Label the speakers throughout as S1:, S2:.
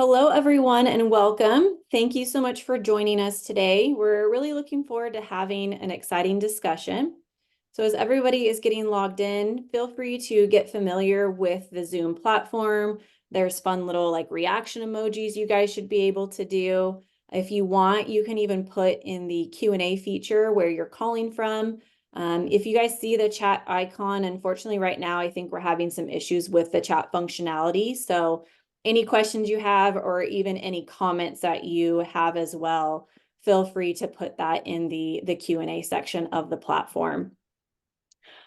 S1: Hello, everyone, and welcome. Thank you so much for joining us today. We're really looking forward to having an exciting discussion. So as everybody is getting logged in, feel free to get familiar with the Zoom platform. There's fun little reaction emojis you guys should be able to do. If you want, you can even put in the Q&A feature where you're calling from. If you guys see the chat icon, unfortunately right now, I think we're having some issues with the chat functionality. So any questions you have or even any comments that you have as well, feel free to put that in the Q&A section of the platform.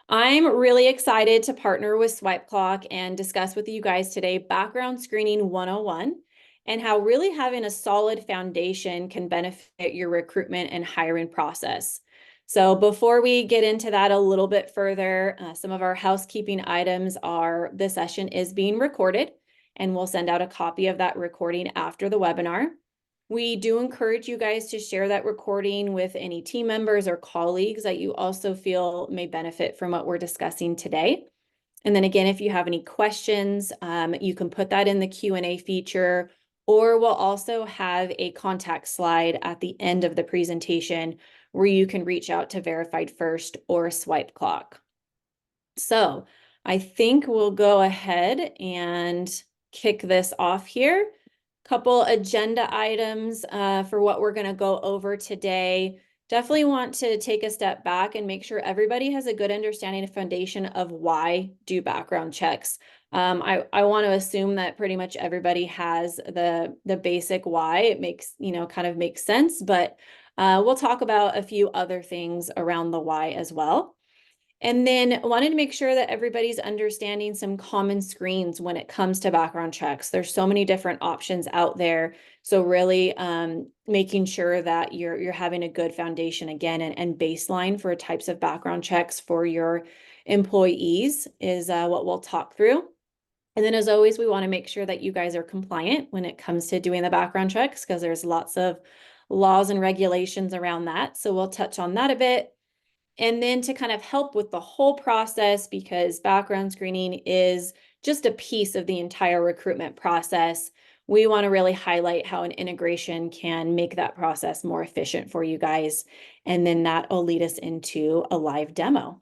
S1: I'm really excited to partner with Swipe Clock and discuss with you guys today Background Screening 101 and how really having a solid foundation can benefit your recruitment and hiring process. So before we get into that a little bit further, some of our housekeeping items are this session is being recorded, and we'll send out a copy of that recording after the webinar. We do encourage you guys to share that recording with any team members or colleagues that you also feel may benefit from what we're discussing today. And then again, if you have any questions, you can put that in the Q&A feature, or we'll also have a contact slide at the end of the presentation where you can reach out to Verified First or Swipe Clock. So I think we'll go ahead and kick this off here. Couple agenda items for what we're going to go over today. Definitely want to take a step back and make sure everybody has a good understanding and foundation of why do background checks. I want to assume that pretty much everybody has the basic why. It makes, kind of makes sense, but we'll talk about a few other things around the why as well. And then wanted to make sure that everybody's understanding some common screens when it comes to background checks. There's so many different options out there. So really making sure that you're having a good foundation again and baseline for types of background checks for your employees is what we'll talk through. And then as always, we want to make sure that you guys are compliant when it comes to doing the background checks because there's lots of laws and regulations around that. So we'll touch on that a bit. And then to kind of help with the whole process, because background screening is just a piece of the entire recruitment process, we want to really highlight how an integration can make that process more efficient for you guys. And then that will lead us into a live demo.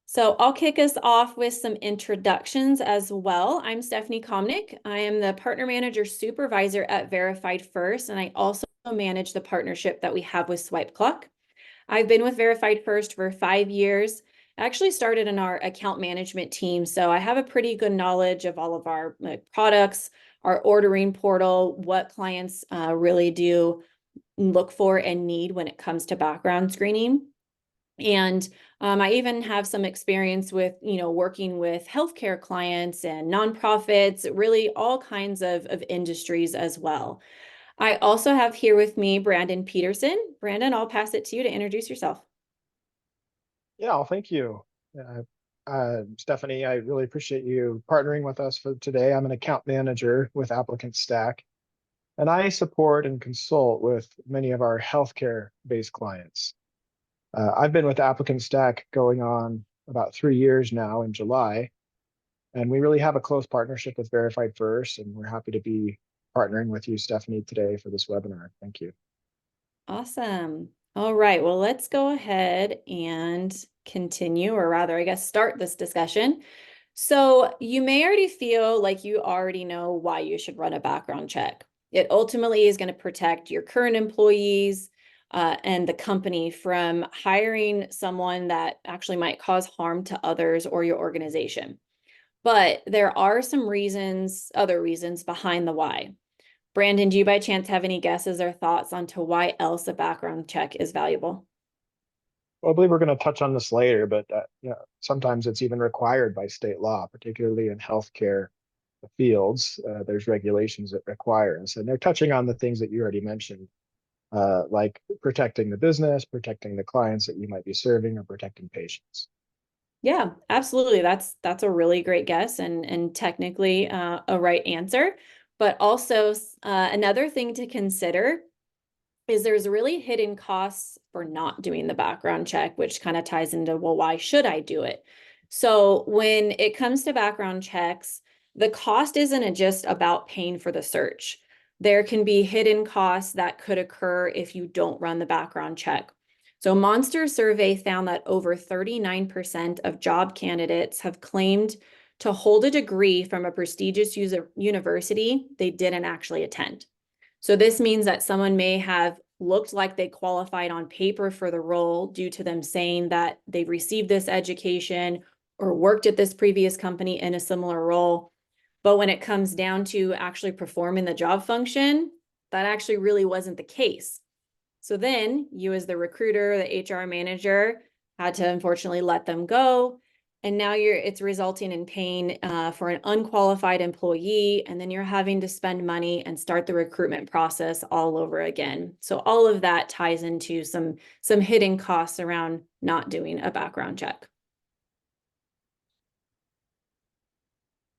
S1: So I'll kick us off with some introductions as well. I'm Stephanie Komnick. I am the Partner Manager Supervisor at Verified First, and I also manage the partnership that we have with Swipe Clock. I've been with Verified First for 5 years. I actually started in our account management team, so I have a pretty good knowledge of all of our products, our ordering portal, what clients really do look for and need when it comes to background screening. And I even have some experience with, working with healthcare clients and nonprofits, really all kinds of industries as well. I also have here with me Brandon Peterson. Brandon, I'll pass it to you to introduce yourself.
S2: Yeah, well, thank you. Stephanie, I really appreciate you partnering with us for today. I'm an account manager with ApplicantStack, and I support and consult with many of our healthcare-based clients. I've been with ApplicantStack going on about 3 years now in July, and we really have a close partnership with Verified First, and we're happy to be partnering with you, Stephanie, today for this webinar. Thank you.
S1: Awesome. All right, well, let's go ahead and continue, or rather, I guess, start this discussion. So you may already feel like you already know why you should run a background check. It ultimately is going to protect your current employees and the company from hiring someone that actually might cause harm to others or your organization. But there are some reasons, other reasons behind the why. Brandon, do you by chance have any guesses or thoughts onto why else a background check is valuable?
S2: Well, I believe we're going to touch on this later, but sometimes it's even required by state law, particularly in healthcare fields. There's regulations that require us, and they're touching on the things that you already mentioned, like protecting the business, protecting the clients that you might be serving, or protecting patients.
S1: Yeah, absolutely. That's a really great guess and technically a right answer. But also another thing to consider is there's really hidden costs for not doing the background check, which kind of ties into, well, why should I do it? So when it comes to background checks, the cost isn't just about paying for the search. There can be hidden costs that could occur if you don't run the background check. So Monster survey found that over 39% of job candidates have claimed to hold a degree from a prestigious university they didn't actually attend. So this means that someone may have looked like they qualified on paper for the role due to them saying that they received this education or worked at this previous company in a similar role. But when it comes down to actually performing the job function, that actually really wasn't the case. So then you, as the recruiter, the HR manager, had to unfortunately let them go. And now it's resulting in paying for an unqualified employee, and then you're having to spend money and start the recruitment process all over again. So all of that ties into some hidden costs around not doing a background check.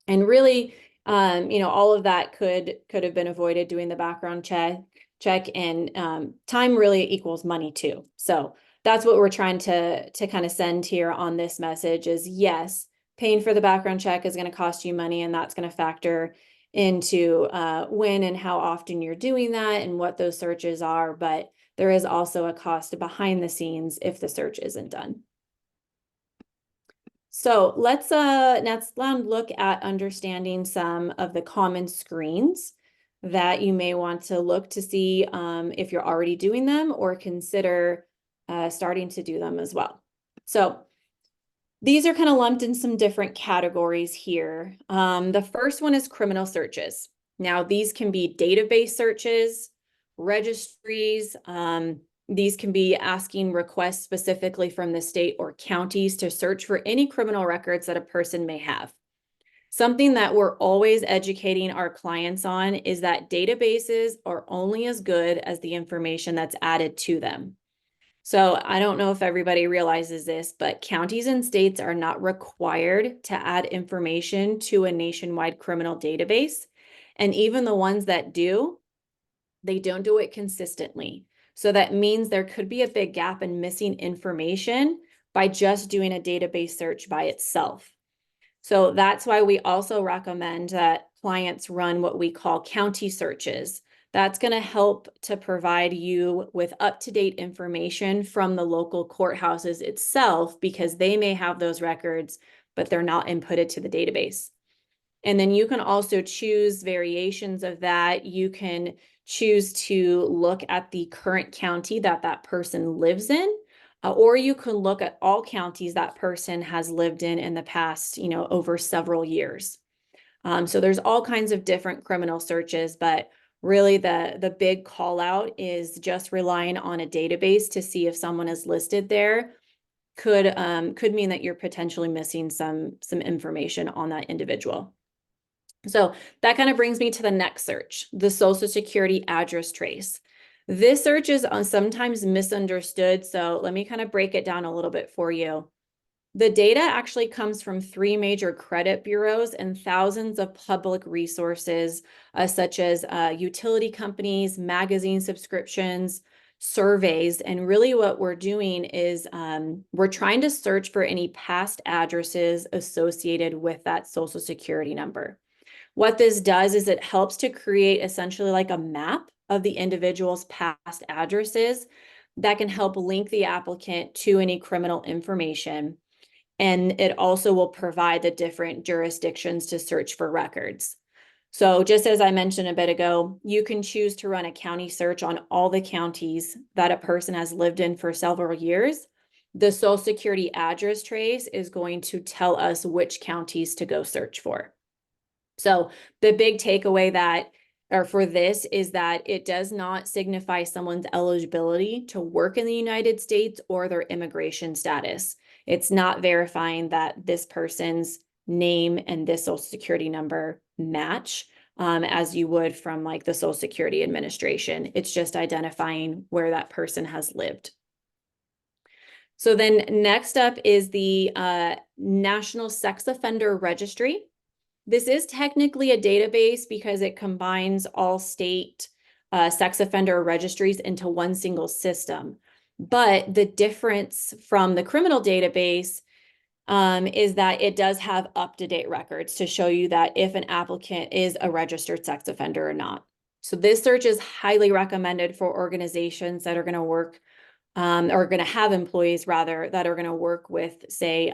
S1: And really, all of that could have been avoided doing the background check, and time really equals money too. So that's what we're trying to kind of send here on this message is, yes, paying for the background check is going to cost you money, and that's going to factor into when and how often you're doing that and what those searches are. But there is also a cost behind the scenes if the search isn't done. So let's look at understanding some of the common screens that you may want to look to see if you're already doing them or consider starting to do them as well. So these are kind of lumped in some different categories here. The first one is criminal searches. Now, these can be database searches, registries. These can be asking requests specifically from the state or counties to search for any criminal records that a person may have. Something that we're always educating our clients on is that databases are only as good as the information that's added to them. So I don't know if everybody realizes this, but counties and states are not required to add information to a nationwide criminal database. And even the ones that do, they don't do it consistently. So that means there could be a big gap in missing information by just doing a database search by itself. So that's why we also recommend that clients run what we call county searches. That's going to help to provide you with up-to-date information from the local courthouses itself, because they may have those records, but they're not inputted to the database. And then you can also choose variations of that. You can choose to look at the current county that that person lives in, or you can look at all counties that person has lived in the past, over several years. So there's all kinds of different criminal searches, but really the big call out is just relying on a database to see if someone is listed there could mean that you're potentially missing some information on that individual. So that kind of brings me to the next search, the Social Security address trace. This search is sometimes misunderstood, so let me kind of break it down a little bit for you. The data actually comes from 3 major credit bureaus and thousands of public resources, such as utility companies, magazine subscriptions, surveys. And really what we're doing is we're trying to search for any past addresses associated with that Social Security number. What this does is it helps to create essentially like a map of the individual's past addresses that can help link the applicant to any criminal information. And it also will provide the different jurisdictions to search for records. So just as I mentioned a bit ago, you can choose to run a county search on all the counties that a person has lived in for several years. The Social Security address trace is going to tell us which counties to go search for. So the big takeaway for this is that it does not signify someone's eligibility to work in the United States or their immigration status. It's not verifying that this person's name and this Social Security number match as you would from like the Social Security Administration. It's just identifying where that person has lived. So then next up is the National Sex Offender Registry. This is technically a database because it combines all state sex offender registries into one single system. But the difference from the criminal database is that it does have up-to-date records to show you that if an applicant is a registered sex offender or not. So this search is highly recommended for organizations that are going to work or going to have employees rather that are going to work with, say,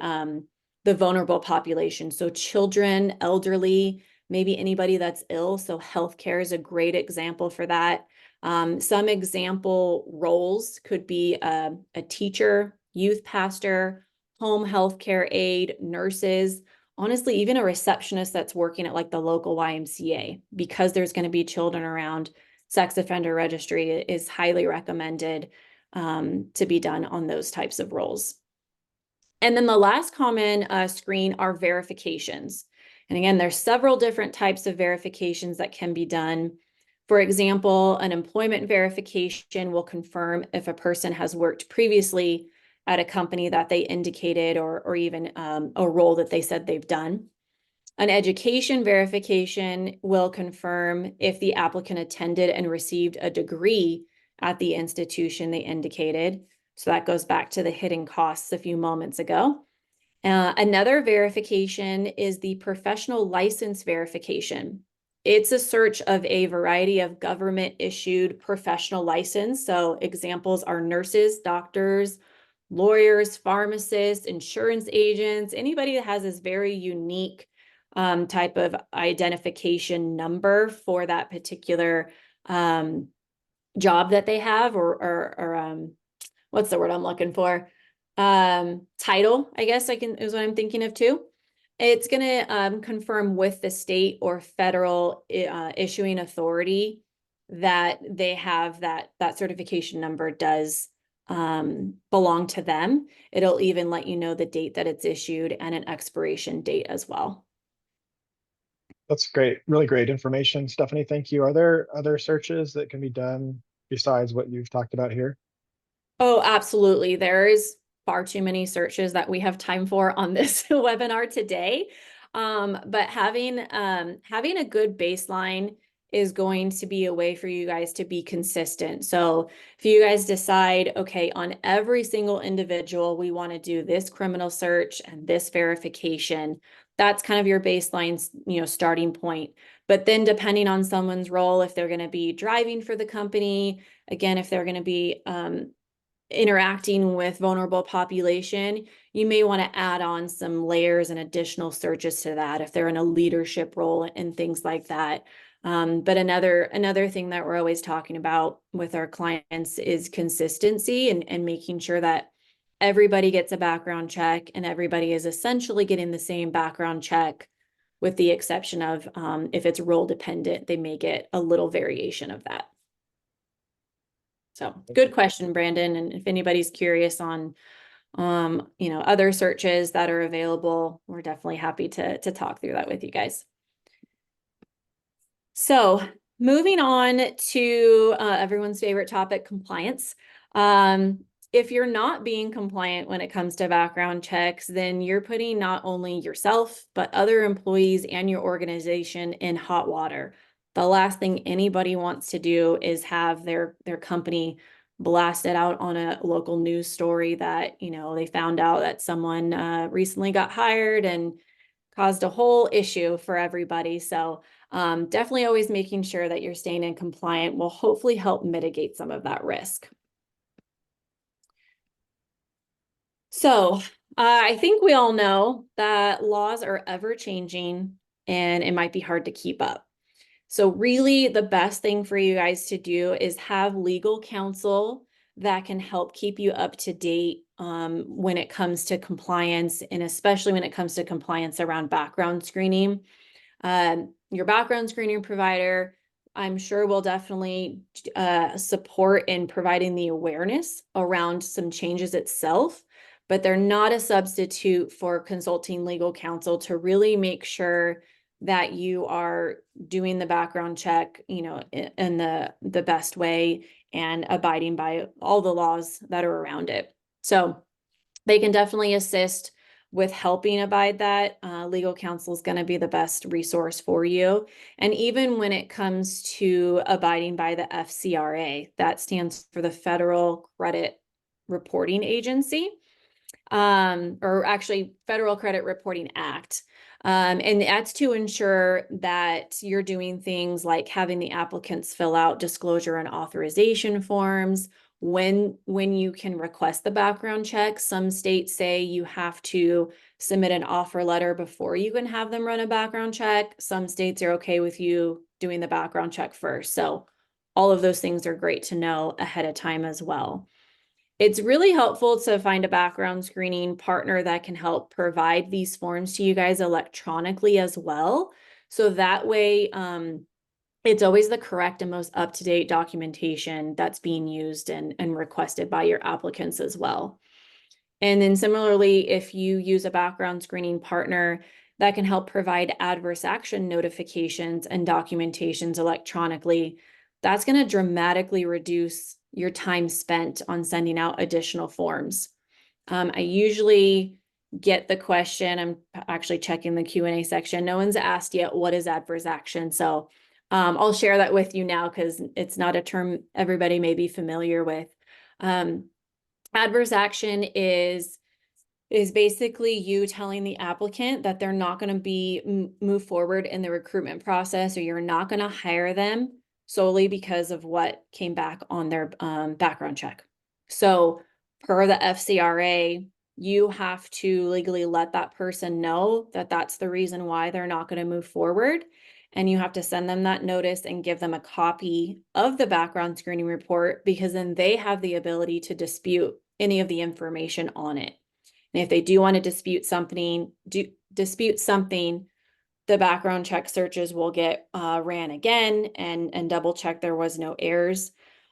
S1: the vulnerable population. So children, elderly, maybe anybody that's ill. So healthcare is a great example for that. Some example roles could be a teacher, youth pastor, home healthcare aide, nurses, honestly, even a receptionist that's working at like the local YMCA, because there's going to be children around. Sex offender registry is highly recommended to be done on those types of roles. And then the last common screen are verifications. And again, there's several different types of verifications that can be done. For example, an employment verification will confirm if a person has worked previously at a company that they indicated or even a role that they said they've done. An education verification will confirm if the applicant attended and received a degree at the institution they indicated. So that goes back to the hidden costs a few moments ago. Another verification is the professional license verification. It's a search of a variety of government issued professional license. So examples are nurses, doctors, lawyers, pharmacists, insurance agents, anybody that has this very unique type of identification number for that particular job that they have or what's the word I'm looking for? Title, I guess is what I'm thinking of too. It's going to confirm with the state or federal issuing authority that they have that certification number does belong to them. It'll even let you know the date that it's issued and an expiration date as well.
S2: That's great. Really great information, Stephanie. Thank you. Are there other searches that can be done besides what you've talked about here?
S1: Oh, absolutely. There is far too many searches that we have time for on this webinar today. But having a good baseline is going to be a way for you guys to be consistent. So if you guys decide, okay, on every single individual, we want to do this criminal search and this verification, that's kind of your baseline, starting point. But then depending on someone's role, if they're going to be driving for the company, again, if they're going to be interacting with vulnerable population, you may want to add on some layers and additional searches to that if they're in a leadership role and things like that. But another thing that we're always talking about with our clients is consistency and making sure that everybody gets a background check and everybody is essentially getting the same background check, with the exception of if it's role dependent, they may get a little variation of that. So good question, Brandon. And if anybody's curious on, other searches that are available, we're definitely happy to talk through that with you guys. So moving on to everyone's favorite topic, compliance. If you're not being compliant when it comes to background checks, then you're putting not only yourself, but other employees and your organization in hot water. The last thing anybody wants to do is have their company blasted out on a local news story that, they found out that someone recently got hired and caused a whole issue for everybody. So definitely always making sure that you're staying in compliant will hopefully help mitigate some of that risk. So I think we all know that laws are ever changing and it might be hard to keep up. So really the best thing for you guys to do is have legal counsel that can help keep you up to date when it comes to compliance, and especially when it comes to compliance around background screening. Your background screening provider, I'm sure, will definitely support in providing the awareness around some changes itself, but they're not a substitute for consulting legal counsel to really make sure that you are doing the background check, in the best way and abiding by all the laws that are around it. So they can definitely assist with helping abide that. Legal counsel is going to be the best resource for you. And even when it comes to abiding by the FCRA, that stands for the Federal Credit Reporting Agency. or actually Federal Credit Reporting Act. And that's to ensure that you're doing things like having the applicants fill out disclosure and authorization forms. When you can request the background check, some states say you have to submit an offer letter before you can have them run a background check. Some states are okay with you doing the background check first. So all of those things are great to know ahead of time as well. It's really helpful to find a background screening partner that can help provide these forms to you guys electronically as well. So that way, it's always the correct and most up-to-date documentation that's being used and requested by your applicants as well. And then similarly, if you use a background screening partner that can help provide adverse action notifications and documentations electronically, that's going to dramatically reduce your time spent on sending out additional forms. I usually get the question, I'm actually checking the Q&A section. No one's asked yet, what is adverse action? So I'll share that with you now because it's not a term everybody may be familiar with. Adverse action is basically you telling the applicant that they're not going to be move forward in the recruitment process, or you're not going to hire them solely because of what came back on their background check. So per the FCRA, you have to legally let that person know that that's the reason why they're not going to move forward. And you have to send them that notice and give them a copy of the background screening report, because then they have the ability to dispute any of the information on it. And if they do want to dispute something, the background check searches will get ran again and double check there was no errors,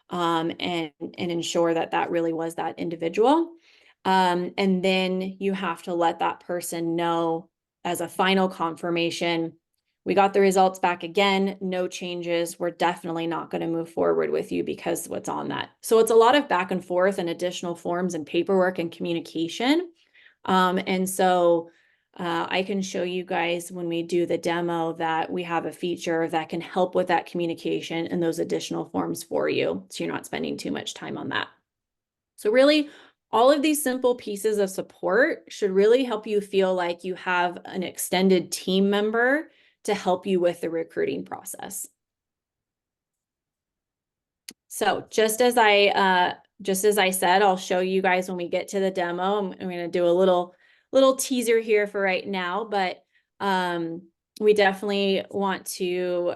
S1: and ensure that that really was that individual. And then you have to let that person know as a final confirmation, we got the results back again, no changes. We're definitely not going to move forward with you because what's on that. So it's a lot of back and forth and additional forms and paperwork and communication. And so I can show you guys when we do the demo that we have a feature that can help with that communication and those additional forms for you, so you're not spending too much time on that. So really, all of these simple pieces of support should really help you feel like you have an extended team member to help you with the recruiting process. So just as I said, I'll show you guys when we get to the demo. I'm going to do a little teaser here for right now, but we definitely want to,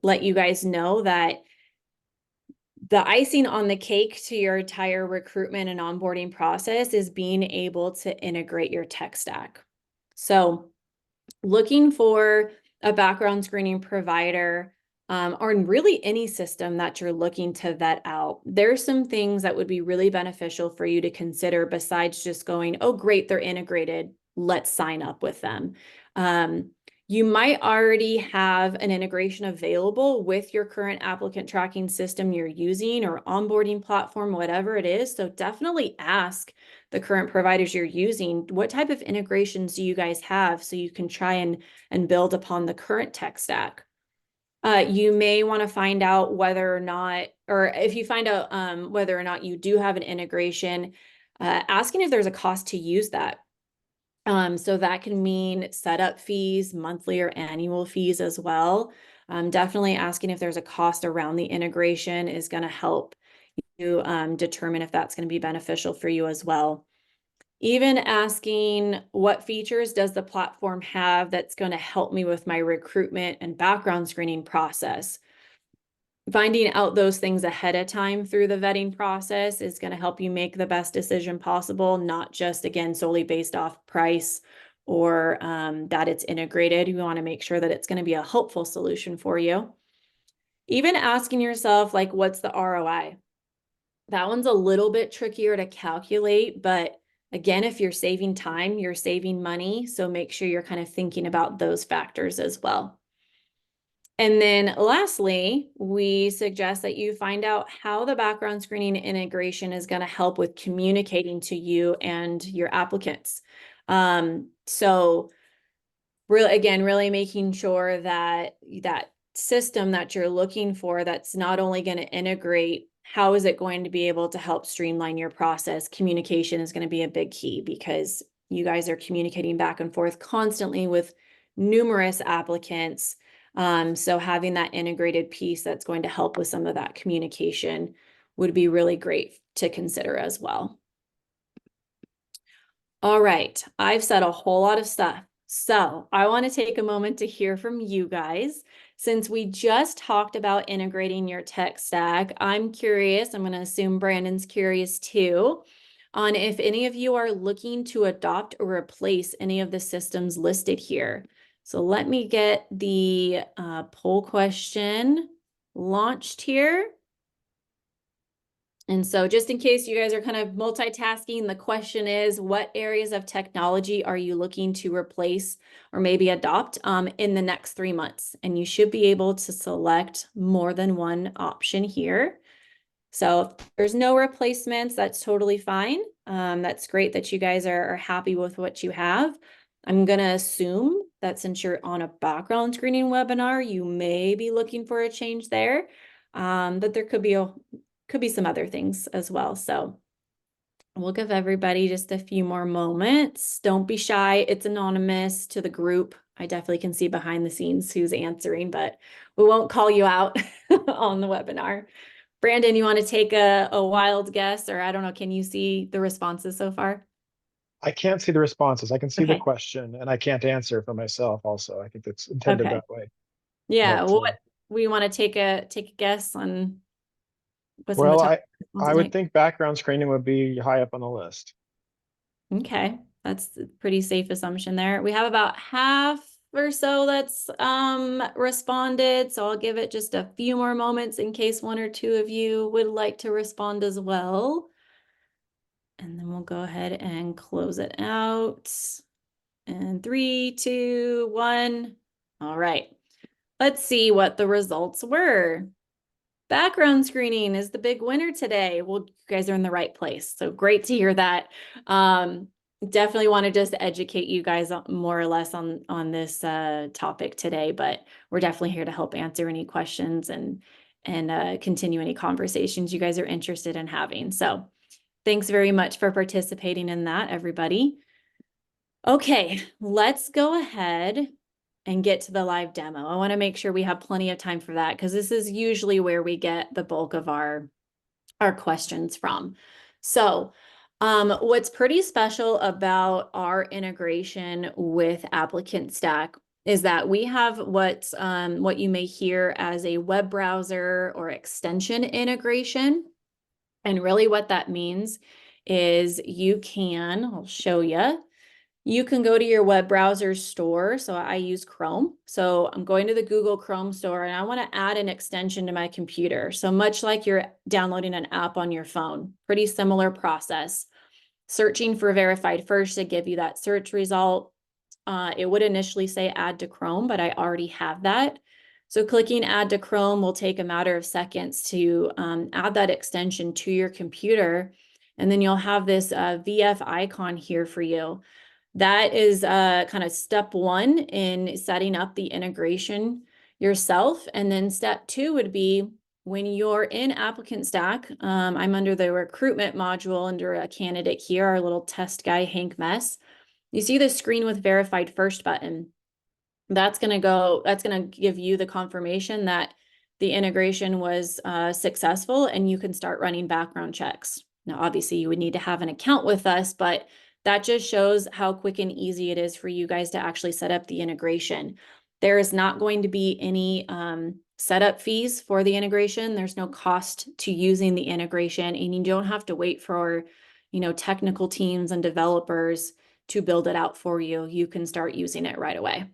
S1: let you guys know that the icing on the cake to your entire recruitment and onboarding process is being able to integrate your tech stack. So looking for a background screening provider, or in really any system that you're looking to vet out, there's some things that would be really beneficial for you to consider besides just going, oh, great, they're integrated, let's sign up with them. You might already have an integration available with your current applicant tracking system you're using or onboarding platform, whatever it is. So definitely ask the current providers you're using, what type of integrations do you guys have, so you can try and build upon the current tech stack. You may want to find out whether or not, or if you find out whether or not you do have an integration, asking if there's a cost to use that. So that can mean setup fees, monthly or annual fees as well. Definitely asking if there's a cost around the integration is going to help you determine if that's going to be beneficial for you as well. Even asking what features does the platform have that's going to help me with my recruitment and background screening process. Finding out those things ahead of time through the vetting process is going to help you make the best decision possible, not just, again, solely based off price or that it's integrated. You want to make sure that it's going to be a helpful solution for you. Even asking yourself, like, what's the ROI? That one's a little bit trickier to calculate, but again, if you're saving time, you're saving money. So make sure you're kind of thinking about those factors as well. And then lastly, we suggest that you find out how the background screening integration is going to help with communicating to you and your applicants. So really, again, really making sure that system that you're looking for that's not only going to integrate, how is it going to be able to help streamline your process? Communication is going to be a big key because you guys are communicating back and forth constantly with numerous applicants. So having that integrated piece that's going to help with some of that communication would be really great to consider as well. All right, I've said a whole lot of stuff. So I want to take a moment to hear from you guys. Since we just talked about integrating your tech stack, I'm curious, I'm going to assume Brandon's curious too, on if any of you are looking to adopt or replace any of the systems listed here. So let me get the poll question launched here. And so just in case you guys are kind of multitasking, the question is, what areas of technology are you looking to replace or maybe adopt in the next 3 months? And you should be able to select more than one option here. So if there's no replacements, that's totally fine. That's great that you guys are happy with what you have. I'm going to assume that since you're on a background screening webinar, you may be looking for a change there, but there could be some other things as well. So we'll give everybody just a few more moments. Don't be shy. It's anonymous to the group. I definitely can see behind the scenes who's answering, but we won't call you out on the webinar. Brandon, you want to take a wild guess, or I don't know, can you see the responses so far?
S2: I can't see the responses. I can see the
S1: Okay.
S2: question and I can't answer for myself also. I think it's intended
S1: Okay.
S2: that way.
S1: Yeah.
S2: But
S1: Well, we want to take a guess on what's in the
S2: well,
S1: top
S2: I
S1: responses,
S2: would
S1: right?
S2: think background screening would be high up on the list.
S1: Okay, that's a pretty safe assumption there. We have about half or so that's responded, so I'll give it just a few more moments in case one or two of you would like to respond as well. And then we'll go ahead and close it out. And 3, 2, 1. All right. Let's see what the results were. Background screening is the big winner today. Well, you guys are in the right place. So great to hear that. Definitely want to just educate you guys more or less on this topic today, but we're definitely here to help answer any questions and continue any conversations you guys are interested in having. So thanks very much for participating in that, everybody. Okay, let's go ahead and get to the live demo. I want to make sure we have plenty of time for that because this is usually where we get the bulk of our questions from. So what's pretty special about our integration with ApplicantStack is that we have what you may hear as a web browser or extension integration. And really what that means is you can, I'll show you, you can go to your web browser store. So I use Chrome. So I'm going to the Google Chrome store and I want to add an extension to my computer. So much like you're downloading an app on your phone, pretty similar process. Searching for Verified First to give you that search result. It would initially say add to Chrome, but I already have that. So clicking add to Chrome will take a matter of seconds to add that extension to your computer. And then you'll have this VF icon here for you. That is kind of step one in setting up the integration yourself. And then step two would be when you're in ApplicantStack, I'm under the recruitment module under a candidate here, our little test guy, Hank Mess. You see the screen with verified first button. That's going to give you the confirmation that the integration was successful and you can start running background checks. Now, obviously you would need to have an account with us, but that just shows how quick and easy it is for you guys to actually set up the integration. There is not going to be any setup fees for the integration. There's no cost to using the integration, and you don't have to wait for, technical teams and developers to build it out for you. You can start using it right away.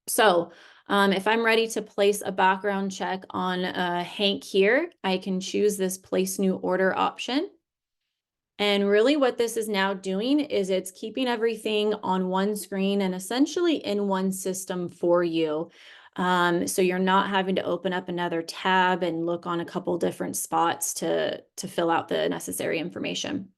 S1: So if I'm ready to place a background check on Hank here, I can choose this place new order option. And really what this is now doing is it's keeping everything on one screen and essentially in one system for you. So you're not having to open up another tab and look on a couple different spots to fill out the necessary information.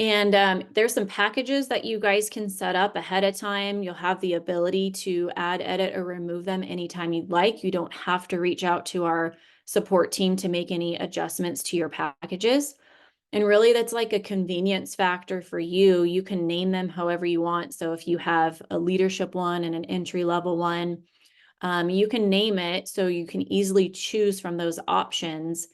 S1: And there's some packages that you guys can set up ahead of time. You'll have the ability to add, edit, or remove them anytime you'd like. You don't have to reach out to our support team to make any adjustments to your packages. And really, that's like a convenience factor for you. You can name them however you want. So if you have a leadership one and an entry level one, you can name it so you can easily choose from those options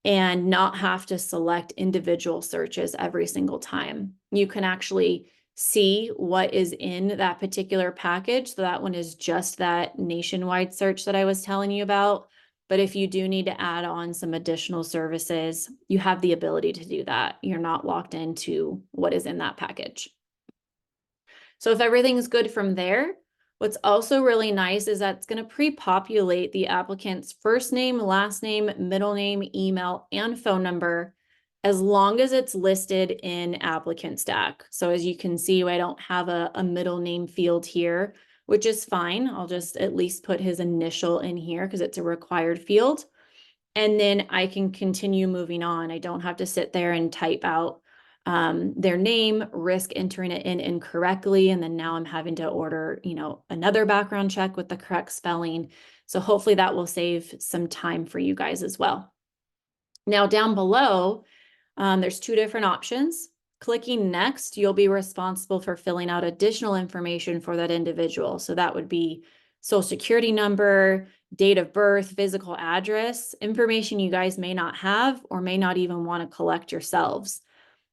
S1: and not have to select individual searches every single time. You can actually see what is in that particular package. So that one is just that nationwide search that I was telling you about. But if you do need to add on some additional services, you have the ability to do that. You're not locked into what is in that package. So if everything's good from there, what's also really nice is that it's going to pre-populate the applicant's first name, last name, middle name, email, and phone number, as long as it's listed in ApplicantStack. So as you can see, I don't have a middle name field here, which is fine. I'll just at least put his initial in here because it's a required field. And then I can continue moving on. I don't have to sit there and type out their name, risk entering it in incorrectly. And then now I'm having to order, another background check with the correct spelling. So hopefully that will save some time for you guys as well. Now down below, there's two different options. Clicking next, you'll be responsible for filling out additional information for that individual. So that would be social security number, date of birth, physical address, information you guys may not have or may not even want to collect yourselves.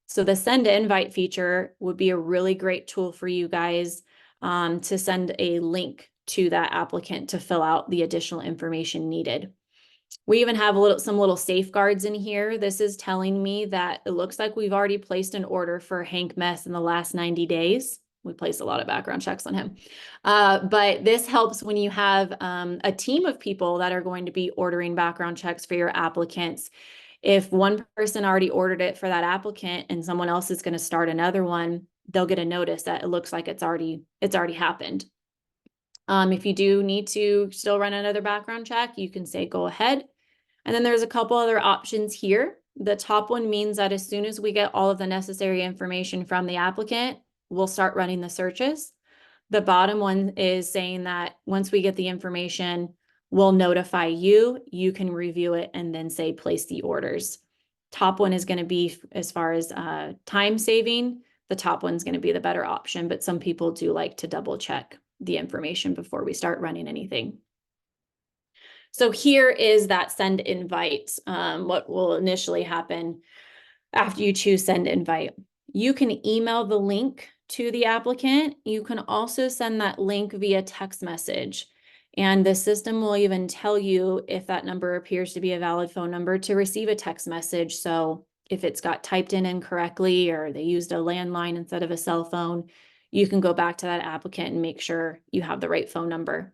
S1: So the send invite feature would be a really great tool for you guys to send a link to that applicant to fill out the additional information needed. We even have some little safeguards in here. This is telling me that it looks like we've already placed an order for Hank Mess in the last 90 days. We placed a lot of background checks on him. But this helps when you have a team of people that are going to be ordering background checks for your applicants. If one person already ordered it for that applicant and someone else is going to start another one, they'll get a notice that it looks like it's already happened. If you do need to still run another background check, you can say go ahead. And then there's a couple other options here. The top one means that as soon as we get all of the necessary information from the applicant, we'll start running the searches. The bottom one is saying that once we get the information, we'll notify you. You can review it and then say place the orders. Top one is going to be, as far as time saving, the top one's going to be the better option, but some people do like to double check the information before we start running anything. So here is that send invite, what will initially happen after you choose send invite. You can email the link to the applicant. You can also send that link via text message. And the system will even tell you if that number appears to be a valid phone number to receive a text message. So if it's got typed in incorrectly or they used a landline instead of a cell phone, you can go back to that applicant and make sure you have the right phone number.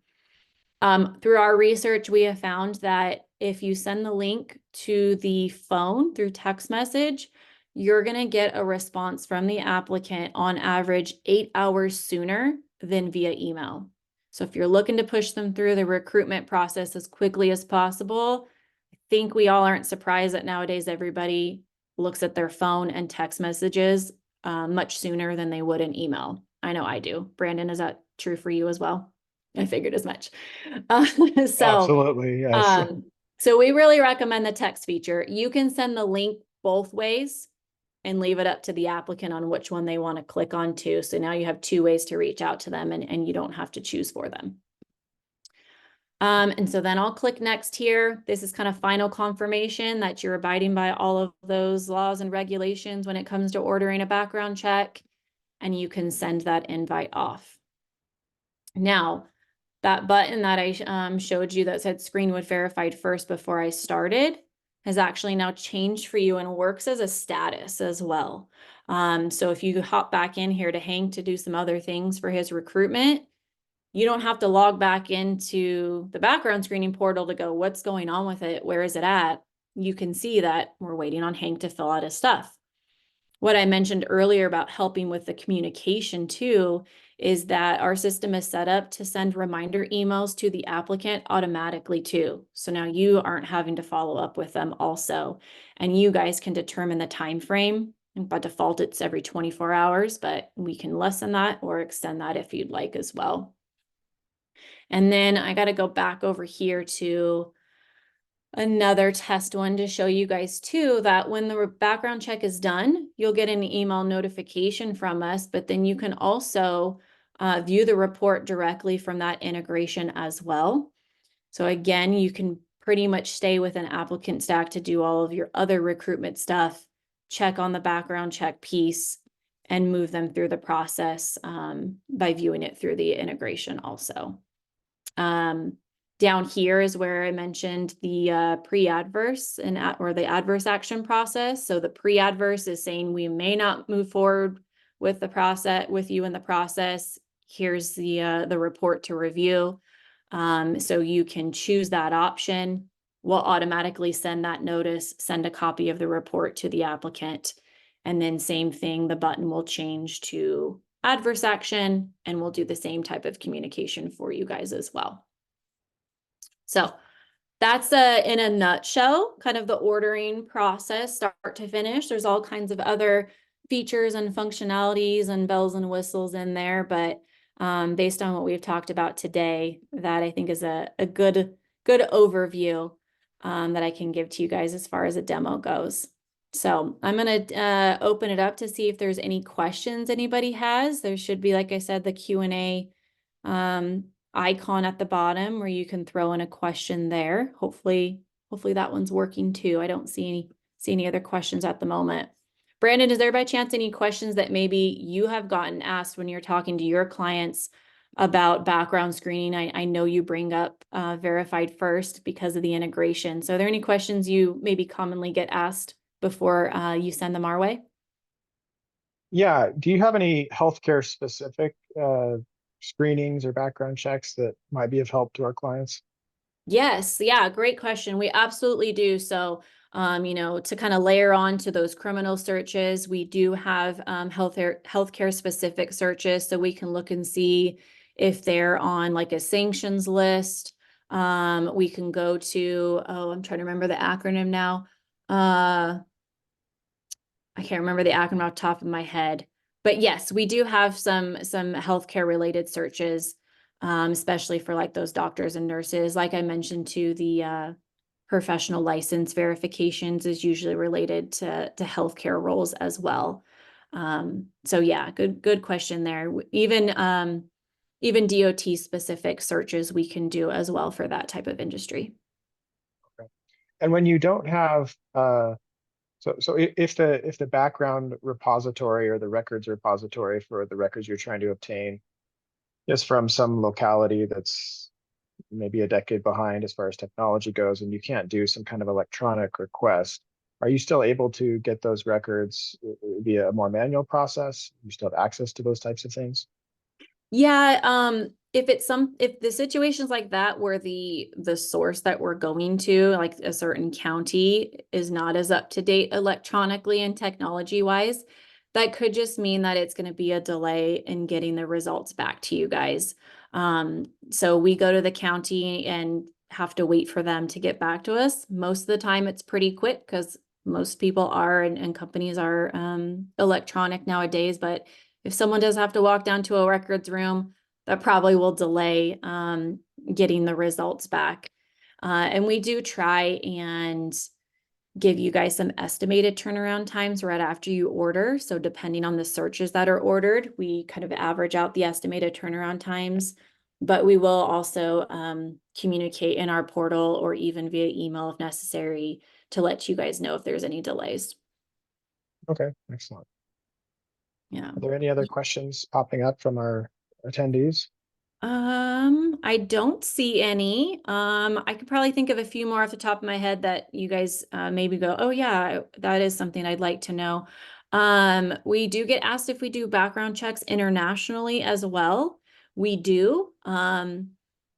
S1: Through our research, we have found that if you send the link to the phone through text message, you're going to get a response from the applicant on average 8 hours sooner than via email. So if you're looking to push them through the recruitment process as quickly as possible, I think we all aren't surprised that nowadays everybody looks at their phone and text messages much sooner than they would in email. I know I do. Brandon, is that true for you as well? I figured as much.
S2: Absolutely, yes.
S1: So we really recommend the text feature. You can send the link both ways and leave it up to the applicant on which one they want to click on to. So now you have two ways to reach out to them and you don't have to choose for them. And so then I'll click next here. This is kind of final confirmation that you're abiding by all of those laws and regulations when it comes to ordering a background check, and you can send that invite off. Now, that button that I showed you that said screen with verified first before I started has actually now changed for you and works as a status as well. So if you hop back in here to Hank to do some other things for his recruitment, you don't have to log back into the background screening portal to go, what's going on with it? Where is it at? You can see that we're waiting on Hank to fill out his stuff. What I mentioned earlier about helping with the communication too is that our system is set up to send reminder emails to the applicant automatically too. So now you aren't having to follow up with them also. And you guys can determine the time frame And by default, it's every 24 hours, but we can lessen that or extend that if you'd like as well. And then I got to go back over here to another test one to show you guys too, that when the background check is done, you'll get an email notification from us, but then you can also view the report directly from that integration as well. So again, you can pretty much stay with an applicant stack to do all of your other recruitment stuff, check on the background check piece, and move them through the process by viewing it through the integration also. Down here is where I mentioned the pre-adverse or the adverse action process. So the pre-adverse is saying we may not move forward with the process with you in the process. Here's the report to review. So you can choose that option. We'll automatically send that notice, send a copy of the report to the applicant, and then same thing, the button will change to adverse action, and we'll do the same type of communication for you guys as well. So that's in a nutshell, kind of the ordering process, start to finish. There's all kinds of other features and functionalities and bells and whistles in there, but based on what we've talked about today, that I think is a good overview that I can give to you guys as far as a demo goes. So I'm going to open it up to see if there's any questions anybody has. There should be, like I said, the Q&A icon at the bottom where you can throw in a question there. Hopefully that one's working too. I don't see any other questions at the moment. Brandon, is there by chance any questions that maybe you have gotten asked when you're talking to your clients about background screening? I know you bring up Verified First because of the integration. So are there any questions you maybe commonly get asked before you send them our way?
S2: Yeah, do you have any healthcare specific screenings or background checks that might be of help to our clients?
S1: Yes, yeah, great question. We absolutely do. So, to kind of layer on to those criminal searches, we do have healthcare specific searches, so we can look and see if they're on like a sanctions list. We can go to, I'm trying to remember the acronym now. I can't remember the acronym off the top of my head, but yes, we do have some healthcare related searches, especially for like those doctors and nurses. Like I mentioned to the professional license verifications is usually related to healthcare roles as well. So yeah, good question there. Even DOT specific searches we can do as well for that type of industry.
S2: Okay. And when you don't have if the background repository or the records repository for the records you're trying to obtain is from some locality that's maybe a decade behind as far as technology goes, and you can't do some kind of electronic request, are you still able to get those records via a more manual process? You still have access to those types of things?
S1: Yeah, if the situation's like that where the source that we're going to, like a certain county, is not as up to date electronically and technology wise, that could just mean that it's going to be a delay in getting the results back to you guys. So we go to the county and have to wait for them to get back to us. Most of the time it's pretty quick because most people are and companies are electronic nowadays, but if someone does have to walk down to a records room, that probably will delay getting the results back. And we do try and give you guys some estimated turnaround times right after you order. So depending on the searches that are ordered, we kind of average out the estimated turnaround times. But we will also communicate in our portal or even via email if necessary to let you guys know if there's any delays.
S2: Okay, excellent.
S1: Yeah.
S2: Are there any other questions popping up from our attendees?
S1: I don't see any. I could probably think of a few more off the top of my head that you guys maybe go, oh yeah, that is something I'd like to know. We do get asked if we do background checks internationally as well. We do.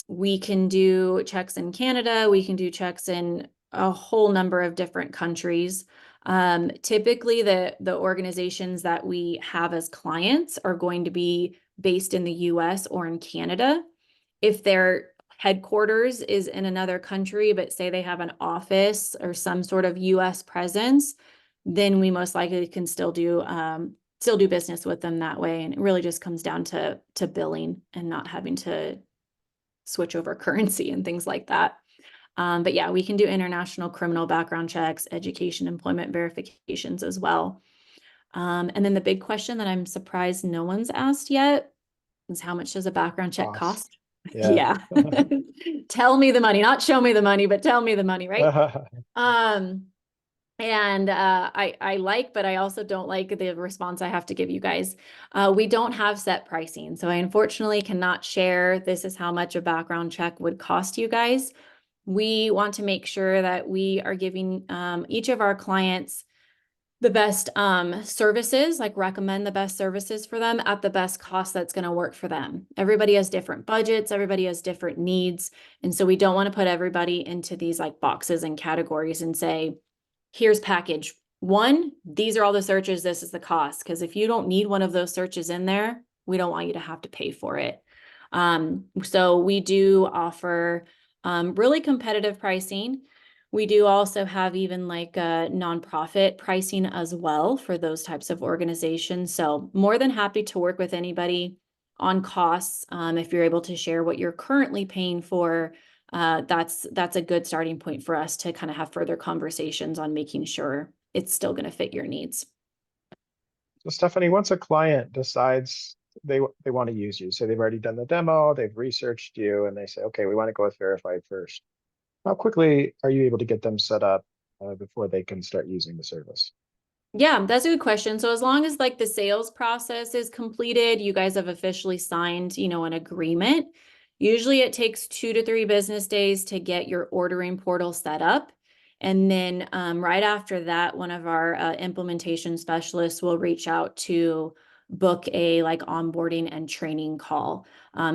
S1: We can do checks in Canada. We can do checks in a whole number of different countries. Typically the organizations that we have as clients are going to be based in the US or in Canada. If their headquarters is in another country, but say they have an office or some sort of US presence, then we most likely can still do business with them that way. And it really just comes down to billing and not having to switch over currency and things like that. But yeah, we can do international criminal background checks, education, employment verifications as well. And then the big question that I'm surprised no one's asked yet is, how much does a background check
S2: Cost.
S1: cost?
S2: Yeah.
S1: Yeah. Tell me the money, not show me the money, but tell me the money, right? Um, and I like, but I also don't like the response I have to give you guys. We don't have set pricing. So I unfortunately cannot share this is how much a background check would cost you guys. We want to make sure that we are giving each of our clients the best services, like recommend the best services for them at the best cost that's going to work for them. Everybody has different budgets, everybody has different needs. And so we don't want to put everybody into these like boxes and categories and say, here's package one, these are all the searches, this is the cost. Because if you don't need one of those searches in there, we don't want you to have to pay for it. So we do offer really competitive pricing. We do also have even like a nonprofit pricing as well for those types of organizations. So more than happy to work with anybody on costs. If you're able to share what you're currently paying for, that's a good starting point for us to kind of have further conversations on making sure it's still going to fit your needs.
S2: So Stephanie, once a client decides they want to use you, so they've already done the demo, they've researched you, and they say, okay, we want to go with Verified First. How quickly are you able to get them set up before they can start using the service?
S1: Yeah, that's a good question. So as long as like the sales process is completed, you guys have officially signed, an agreement. Usually it takes 2 to 3 business days to get your ordering portal set up. And then right after that, one of our implementation specialists will reach out to book a like onboarding and training call.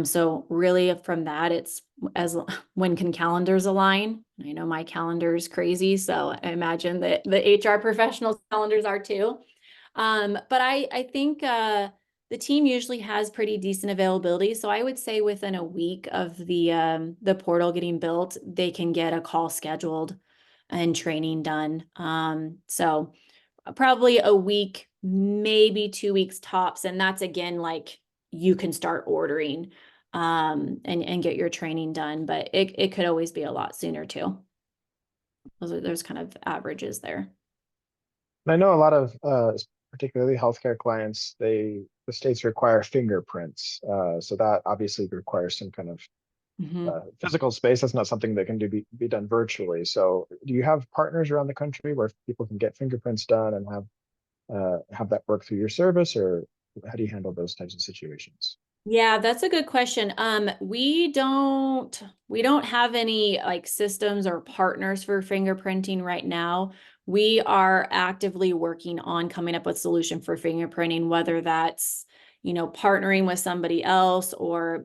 S1: So really from that, it's as when can calendars align? I know my calendar is crazy, so I imagine that the HR professionals' calendars are too. But I think the team usually has pretty decent availability. So I would say within a week of the portal getting built, they can get a call scheduled and training done. So probably a week, maybe 2 weeks tops. And that's again, like you can start ordering and get your training done, but it could always be a lot sooner too. There's kind of averages there.
S2: And I know a lot of particularly healthcare clients, the states require fingerprints. So that obviously requires some kind of
S1: Mhm.
S2: physical space. That's not something that can be done virtually. So do you have partners around the country where people can get fingerprints done and have that work through your service, or how do you handle those types of situations?
S1: Yeah, that's a good question. We don't have any like systems or partners for fingerprinting right now. We are actively working on coming up with solution for fingerprinting, whether that's, partnering with somebody else, or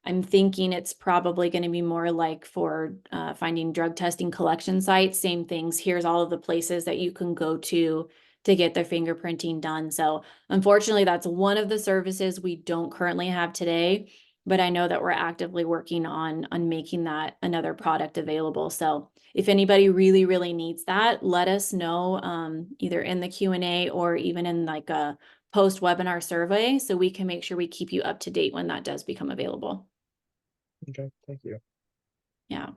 S1: I'm thinking it's probably going to be more like for finding drug testing collection sites, same things. Here's all of the places that you can go to get their fingerprinting done. So unfortunately, that's one of the services we don't currently have today, but I know that we're actively working on making that another product available. So if anybody really, really needs that, let us know either in the Q&A or even in like a post webinar survey so we can make sure we keep you up to date when that does become available.
S2: Okay, thank you.
S1: Yeah,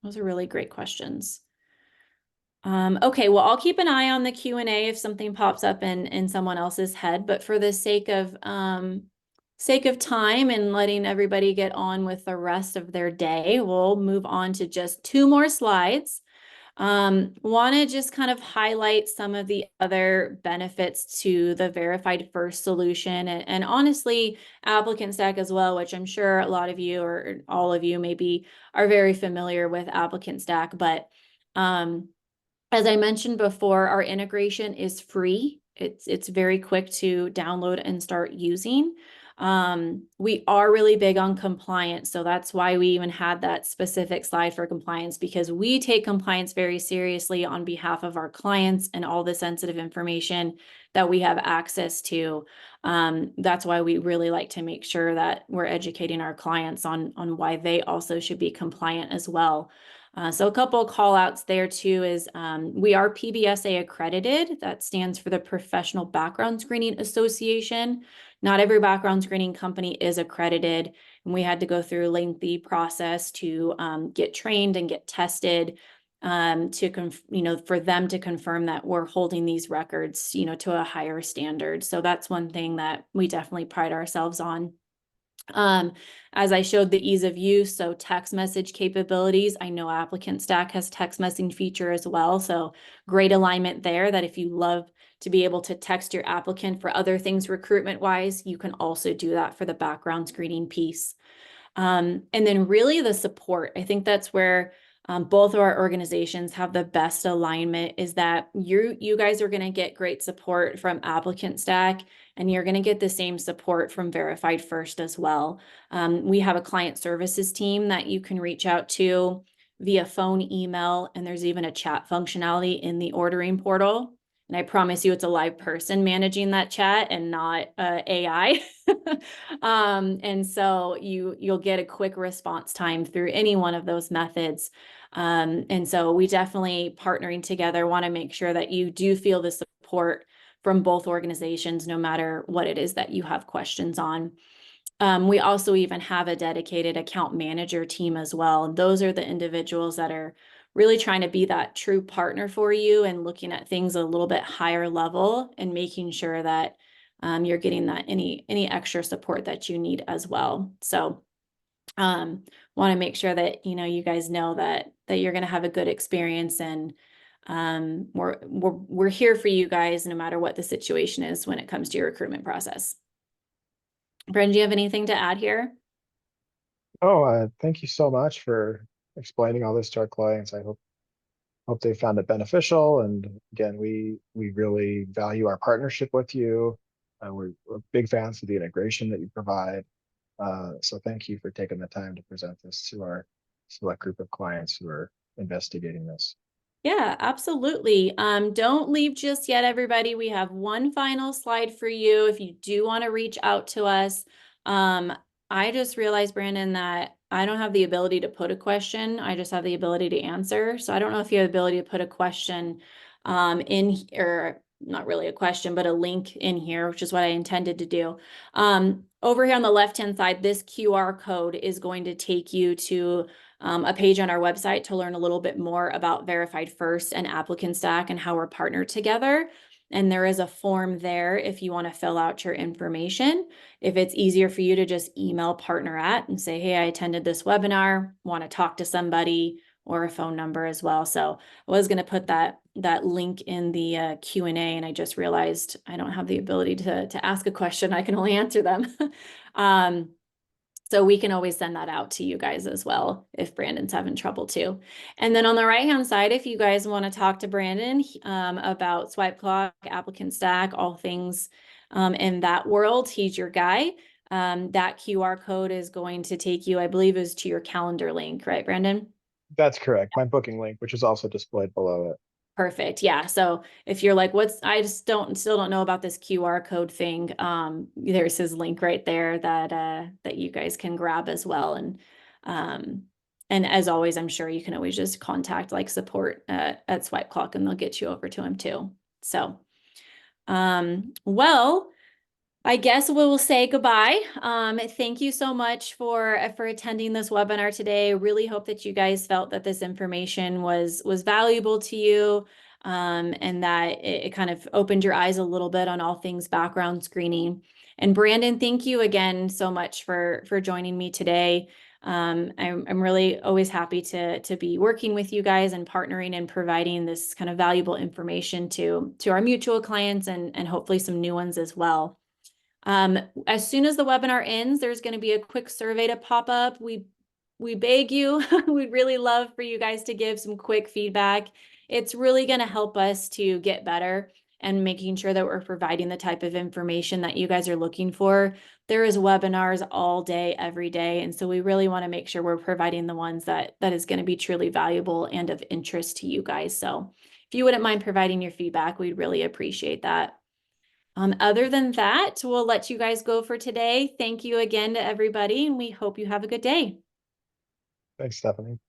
S1: those are really great questions. Okay, well, I'll keep an eye on the Q&A if something pops up in someone else's head, but for the sake of time and letting everybody get on with the rest of their day, we'll move on to just 2 more slides. Want to just kind of highlight some of the other benefits to the Verified First solution, and honestly, ApplicantStack as well, which I'm sure a lot of you or all of you maybe are very familiar with ApplicantStack, but as I mentioned before, our integration is free. It's very quick to download and start using. We are really big on compliance, so that's why we even had that specific slide for compliance, because we take compliance very seriously on behalf of our clients and all the sensitive information that we have access to. That's why we really like to make sure that we're educating our clients on why they also should be compliant as well. So a couple of call outs there too is we are PBSA accredited. That stands for the Professional Background Screening Association. Not every background screening company is accredited, and we had to go through a lengthy process to get trained and get tested for them to confirm that we're holding these records, to a higher standard. So that's one thing that we definitely pride ourselves on. As I showed the ease of use, so text message capabilities, I know ApplicantStack has text messaging feature as well. So great alignment there that if you love to be able to text your applicant for other things recruitment wise, you can also do that for the background screening piece. And then really the support, I think that's where both of our organizations have the best alignment is that you guys are going to get great support from ApplicantStack, and you're going to get the same support from Verified First as well. We have a client services team that you can reach out to via phone, email, and there's even a chat functionality in the ordering portal. And I promise you it's a live person managing that chat and not AI. And so you'll get a quick response time through any one of those methods. And so we definitely partnering together want to make sure that you do feel the support from both organizations, no matter what it is that you have questions on. We also even have a dedicated account manager team as well. And those are the individuals that are really trying to be that true partner for you and looking at things a little bit higher level and making sure that you're getting that any extra support that you need as well. So want to make sure that you guys know that you're going to have a good experience, and we're here for you guys no matter what the situation is when it comes to your recruitment process. Bren, do you have anything to add here?
S2: Oh, thank you so much for explaining all this to our clients. I hope they found it beneficial. And again, we really value our partnership with you. We're big fans of the integration that you provide. So thank you for taking the time to present this to our select group of clients who are investigating this.
S1: Yeah, absolutely. Don't leave just yet, everybody. We have one final slide for you if you do want to reach out to us. I just realized, Brandon, that I don't have the ability to put a question. I just have the ability to answer. So I don't know if you have the ability to put a question in here, not really a question, but a link in here, which is what I intended to do. Over here on the left-hand side, this QR code is going to take you to a page on our website to learn a little bit more about Verified First and ApplicantStack and how we're partnered together. And there is a form there if you want to fill out your information. If it's easier for you to just email partner at and say, hey, I attended this webinar, want to talk to somebody, or a phone number as well. So I was going to put that link in the Q&A, and I just realized I don't have the ability to ask a question. I can only answer them. So we can always send that out to you guys as well if Brandon's having trouble too. And then on the right-hand side, if you guys want to talk to Brandon about Swipe Clock, ApplicantStack, all things in that world, he's your guy. That QR code is going to take you, I believe, is to your calendar link, right, Brandon?
S2: That's correct. My booking link, which is also displayed below it.
S1: Perfect. Yeah. So if you're like, I just still don't know about this QR code thing. There's his link right there that you guys can grab as well. And as always, I'm sure you can always just contact like support at Swipe Clock and they'll get you over to him too. So, well, I guess we will say goodbye. Thank you so much for attending this webinar today. Really hope that you guys felt that this information was valuable to you, and that it kind of opened your eyes a little bit on all things background screening. And Brandon, thank you again so much for joining me today. I'm really always happy to be working with you guys and partnering and providing this kind of valuable information to our mutual clients and hopefully some new ones as well. As soon as the webinar ends, there's going to be a quick survey to pop up. We beg you, we'd really love for you guys to give some quick feedback. It's really going to help us to get better and making sure that we're providing the type of information that you guys are looking for. There is webinars all day, every day. And so we really want to make sure we're providing the ones that is going to be truly valuable and of interest to you guys. So if you wouldn't mind providing your feedback, we'd really appreciate that. Other than that, we'll let you guys go for today. Thank you again to everybody, and we hope you have a good day.
S2: Thanks, Stephanie.